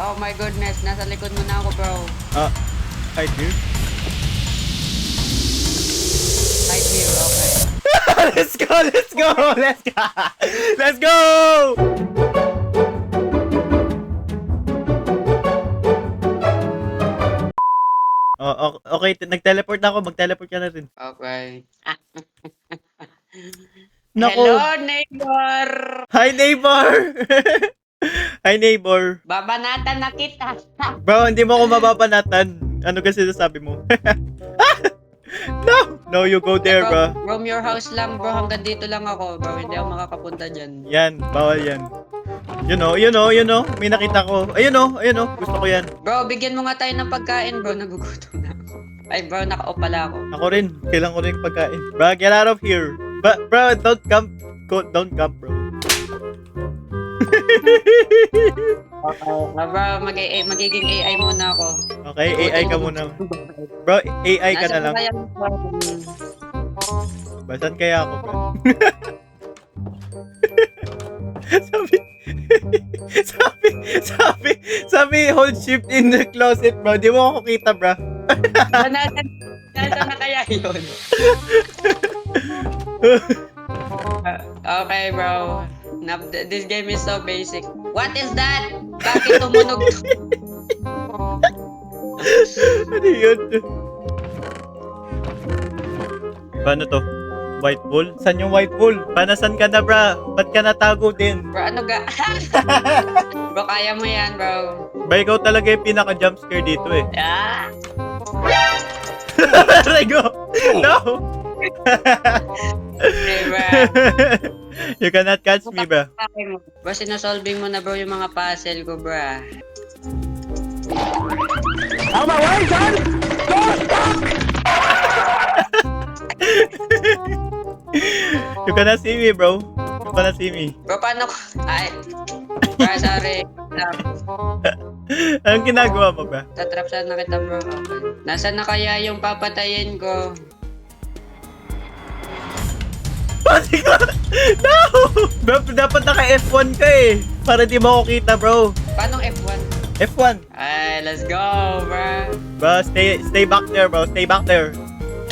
Oh my goodness, nasa likod mo na ako, bro. Hide here. Hide here, okay. Let's go! Let's go! Let's go! Let's go! Okay. Nag-teleport na ako. Mag-teleport ka na rin. Okay. Naku. Hello, neighbor! Hi, neighbor! Hi, neighbor. Babanatan na kita. Bro, hindi mo ako mababanatan. Ano kasi sinasabi mo? No! No, you go there, bro. From your house lang, bro. Hanggang dito lang ako, bro. Hindi ako makakapunta dyan. Yan, bawal yan. You know. May nakita ko. Ayun oh. Gusto ko yan. Bro, bigyan mo nga tayo ng pagkain, bro. Nagugutom na ako. Ay, bro, naka-off pala ako. Ako rin. Kailangan ko rin yung pagkain. Bro, get out of here. Bro, don't come. Don't come, bro. Bro, magiging AI muna ako. Okay, AI ka muna. Bro, AI ka na lang. Basan kaya ako, bro? sabi, hold shift in the closet, bro. Di mo ako kita, bro. Nasa na kaya yun? Okay, bro. This game is so basic. What is that? Bakit tumunog to? Ano yun? Paano to? White bull? San yung white bull? Panasan ka na, bra? Ba't ka natago din? Bro, ano ga? Bro, kaya mo yan, bro. Ba, ikaw talaga yung pinaka-jumpscare dito eh. Ah! Rego! No! Okay, bro. You cannot catch me, bro. Bro, sinasolving mo na, bro, yung mga puzzle ko, bro. On my way, son! You cannot see me, bro. You cannot see me. Bro, paano ko? Ay. Bro, sorry. Anong ginagawa mo, bro? Tatrap sana kita, bro. Okay. Nasaan na kaya yung papatayin ko? Pati ko! No! Bro, dapat naka-F1 ka eh. Para di mo ako kita, bro. Paano F1? F1. Ay, let's go, bro. Bro, stay back there, bro. Stay back there.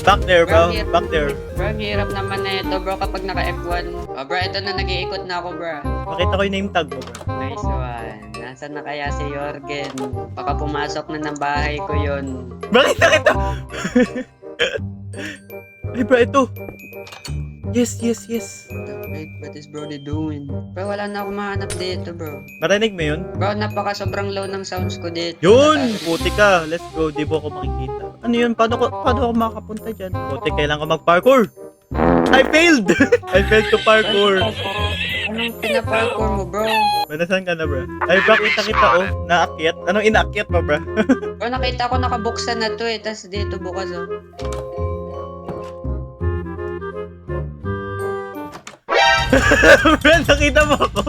Back there, bro. Back there. Bro, ang hirap naman na ito, bro, kapag naka-F1. Oh, bro, ito na, nag-iikot na ako, bro. Makita ko yung name tag mo, bro. Nice one. Nasaan na kaya si Jorgen? Baka pumasok na ng bahay ko yun. Makita kita! Ay, bro, ito. Yes. Wait, what is Brody doing? Bro, wala na ako mahanap dito, bro. Marinig mo yun? Bro, napaka sobrang low ng sounds ko dito. Yun! Puti ka. Let's go. Di mo ako makikita. Ano yun? Paano ako makapunta dyan? Puti, kailangan ko mag-parkour. I failed! I failed to parkour. Anong pinaparkour mo, bro? Manasan ka na, bro? Ay, bro, kita oh. Naakyat. Anong inaakyat mo, bro? Bro, nakita ko nakabuksan na to eh. Tapos dito bukas, oh. Bro, nakita mo ako.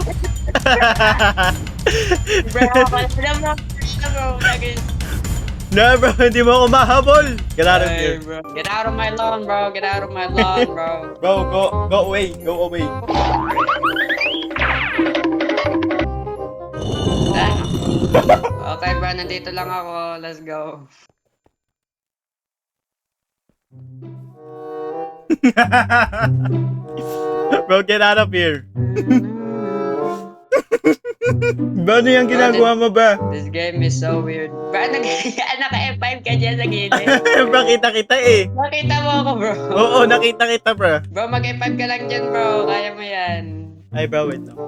Bro, wala mo. Bro, lagi. No, bro, hindi mo ako mahabol. Get out of here. Bro. Get out of my lawn, bro. Get out of my lawn, bro. Bro, go away. Go away. Okay, bro. Nandito lang ako. Let's go. Bro, get out of here. Bro, ano yung ginagawa mo ba? This game is so weird. Bro, naka-F5 ka dyan sa gilid. Bro, kita eh. Nakita mo ako, bro. Oo, nakita kita, bro. Bro, mag-F5 ka lang dyan, bro. Kaya mo yan. Ay, bro, wait lang.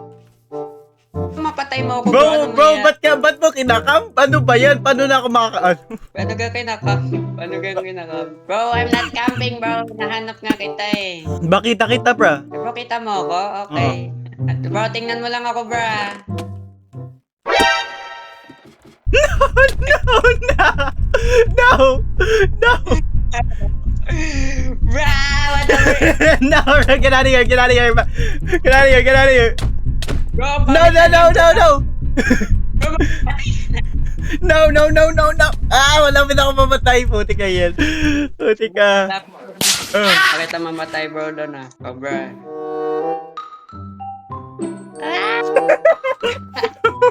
Mapatay mo ako, Bro, ba't mo kinakam? Ano ba yan? Paano na ako makaka... Paano ka kinakam? Bro, I'm not camping, bro. Nahanap nga kita eh. Bakita kita, bro. Bro, kita mo ako? Okay. Bro, tingnan mo lang ako, bro. No! Bro, what the No, bro, get out of here. Bro, No! No! Wala din ako mamatay. Puti ka yan. Puti ka. Pakita mamatay, bro, doon ah. Oh, bro.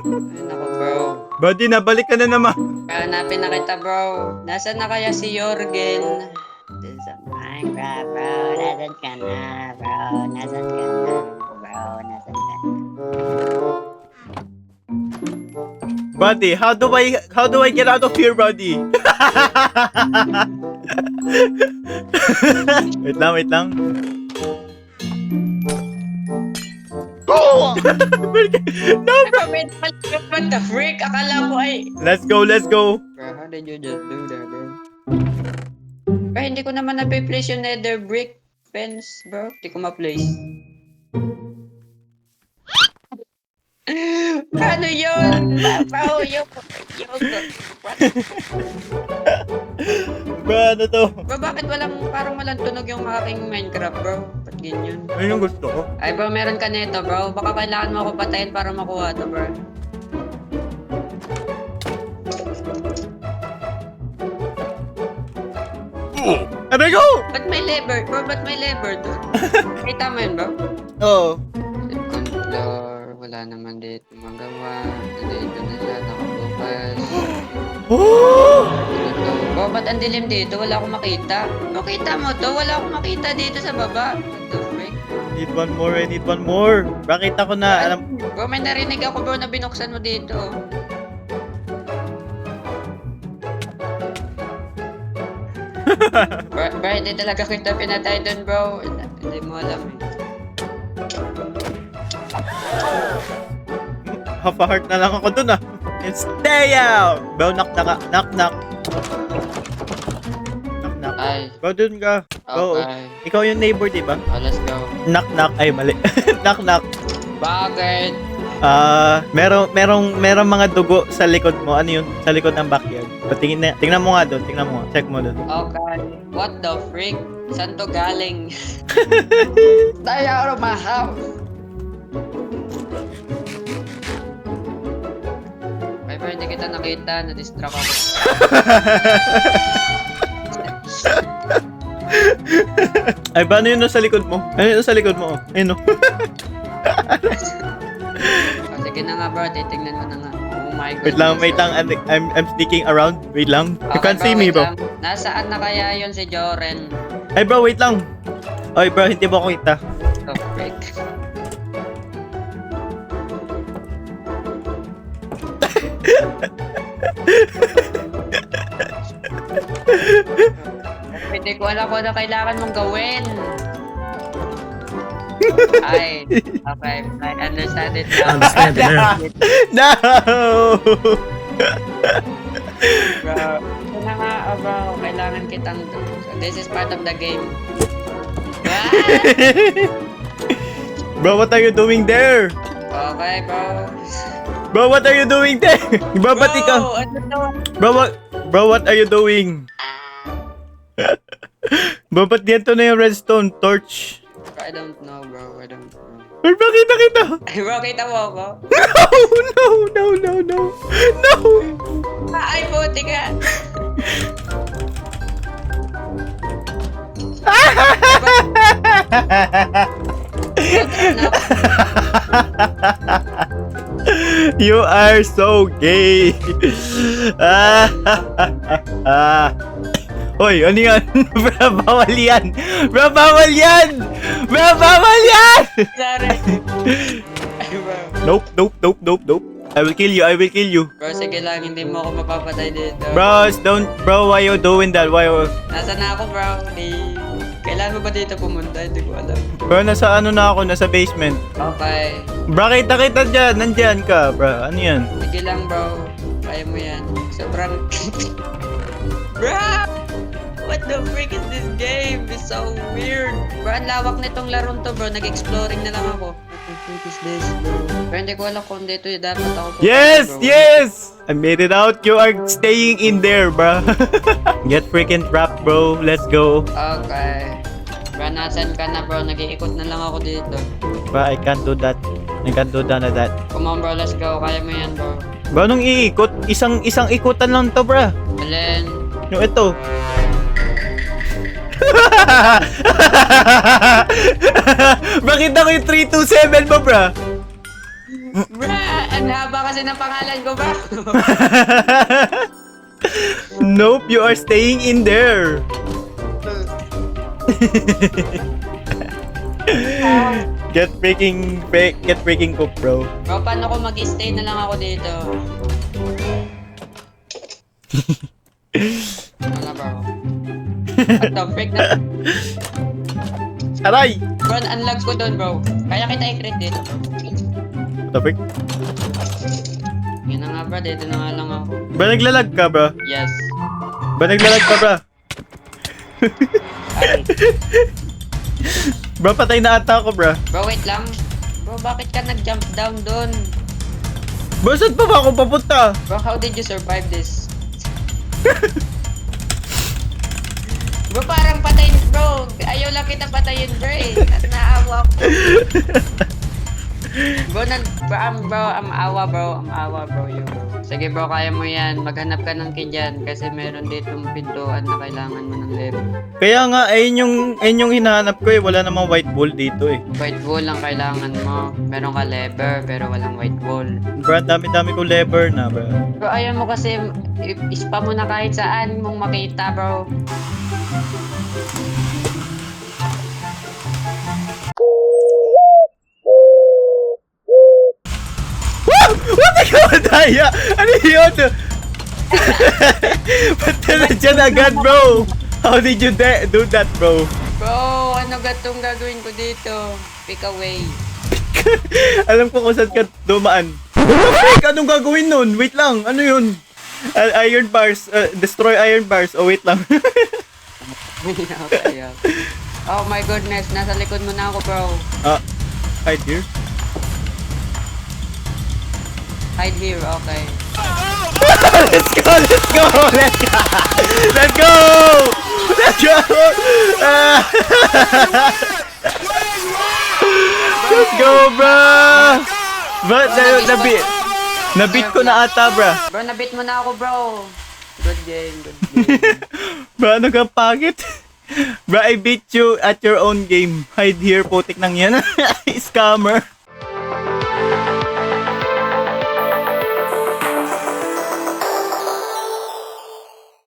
Ay, naku, bro. Buddy, nabalik ka na naman. Hanapin na kita, bro. Nasaan na kaya si Jorgen? This is a Minecraft, bro. Nasaan ka na, bro? Nasaan ka na, bro? Nasaan ka na? Buddy, how do I get out of here, buddy? Wait lang. Go! No, bro. What the freak? Akala ko ay... Let's go. Bro, how did you just do that, bro? Bro, hindi ko naman na-place yung nether brick fence, bro. Hindi ko ma-place. Paano yun? Bro, what? Bro, ano to? Bro, bakit parang walang tunog yung aking Minecraft, bro? Ba't ganyan? Ayun yung gusto ko. Ay, bro, meron ka nito, bro. Baka kailangan mo ako patayin para makuha to, bro. Aray ko! Ba't may lever? Bro, ba't may lever doon? Kita mo yun, bro? Oo. Second floor. Wala naman dito magawa. Dito na siya, nakabukas. Oh! Dito. Bro, ba't ang dilim dito? Wala akong makita. Makita mo to? Wala akong makita dito sa baba. What the frick? I need one more. Bakit ako na, alam, Bro, may narinig ako, bro, na binuksan mo dito. Bro, hindi talaga kita pinatay doon, bro. Hindi mo alam eh. half a heart na lang ako dun ah. And stay out! Bro, knock. Ay, Bro, dun ka. Bro, okay. ikaw yung neighbor, diba? Oh, let's go. Knock. Ay, mali. knock. Bakit? Merong mga dugo sa likod mo. Ano yun? Sa likod ng backyard. So, tingnan mo nga doon. Check mo doon. Okay. What the freak? Saan to galing? Stay out of my house! Ay, pero hindi kita nakita. Na-distract ako. Ay, paano yun sa likod mo? Ano yun sa likod mo? Ayun no. Oh, sige na nga, bro. Titignan mo na nga. Oh my God. Wait lang. I'm sneaking around. Wait lang. You Okay, can't see me, wait bro. lang. Nasaan na kaya yun si Joren? Ay, bro, wait lang. Ay, bro, hindi mo ako kita. Oh, freak. Hindi ko alam kung ano kailangan mong gawin. Ay, okay. I understand it now. Understand it now. No! Bro, ito na nga, bro. Kailangan kitang... This is part of the game. Ah! Bro, what are you doing there? Okay, bro. Bro, what are you doing there? Bro, ba't ikaw? Ano to? Bro, what are you doing? Bro, ba't ganito na yung redstone torch? I don't know, bro. I don't know. Bro, bakita kita? Ay, bro, kita mo ako? No! Ay, puti ka! You are so gay! Hoy, ano yan? Bro, bawal yan! Sorry. Ay, bro. Nope. I will kill you. Bro, sige lang. Hindi mo ako mapapatay dito. Bro, why you doing that? Nasaan na ako, bro? Kailan mo ba dito pumunta? Hindi ko alam. Bro, nasa nasa basement. Okay. Bro, kita dyan. Nandyan ka, bro. Ano yan? Sige lang, bro. Kaya mo yan. Sobrang... Bro! What the freak is this game? It's so weird. Bro, ang lawak nitong larong to, bro. Nag-exploring na lang ako. What the freak is this, bro? Pero hindi ko alam kung dito dapat ako pupunta, Yes! bro. I made it out. You are staying in there, bro. Get freaking trapped, bro. Let's go. Okay. Bro, nasan ka na, bro? Nag-iikot na lang ako dito. Bro, I can't do that. Come on, bro. Let's go. Kaya mo yan, bro. Bro, nung iikot, isang ikutan lang to, bro. Alin? Yung ito. Bakit ako yung 327 mo, bro? Bro! Ang haba kasi ng pangalan ko, bro. Nope, you are staying in there. Get freaking cook, bro. Bro, paano ko mag-stay na lang ako dito? Ano bro? What the frick na? Aray! Bro, unlock ko doon, bro. Kaya kita i-crit dito, bro. What the frick? Yun na nga, bro. Dito na nga lang ako. Ba naglalag ka, bro? Yes. Ba naglalag ka, bro? Ay. Bro, patay na ata ako, bro. Bro, wait lang. Bro, bakit ka nag-jump down doon? Bro, saan pa ba ako papunta? Bro, how did you survive this? Bro, parang patayin, bro. Ayaw lang kita patayin, bro eh. Naawa ko. Bro, I'm awa, bro. I'm awa, bro. You, bro. Sige, bro, kaya mo yan. Maghanap ka ng kidyan kasi meron ditong pintuan na kailangan mo ng level. Kaya nga, ayun yung hinahanap ko eh. Wala namang white ball dito eh. White wall ang kailangan mo. Meron ka lever, pero walang white wall. Bro, dami-dami ko lever na, bro. Bro, ayaw mo kasi spam mo na kahit saan mong makita, bro. What the hell, Daya? Ano yun? Ba't ka na dyan agad, bro? How did you do that, bro? Bro, ano gatong gagawin ko dito? Pick away. Alam ko kung saan ka dumaan. What the frick? Anong gagawin nun? Wait lang, ano yun? Iron bars, destroy iron bars. Oh, wait lang. Okay. Oh my goodness, nasa likod mo na ako, bro. Hide here. Hide here, okay. Let's go! Let's go! Let's go! Let's go! Let's go! Let's go, bro! But nabit ko na ata, bro. Bro, nabit mo na ako, bro. Good game, good game. Bro, ano ka pangit? Bro, I beat you at your own game. Hide here, putik nang yan. Scammer.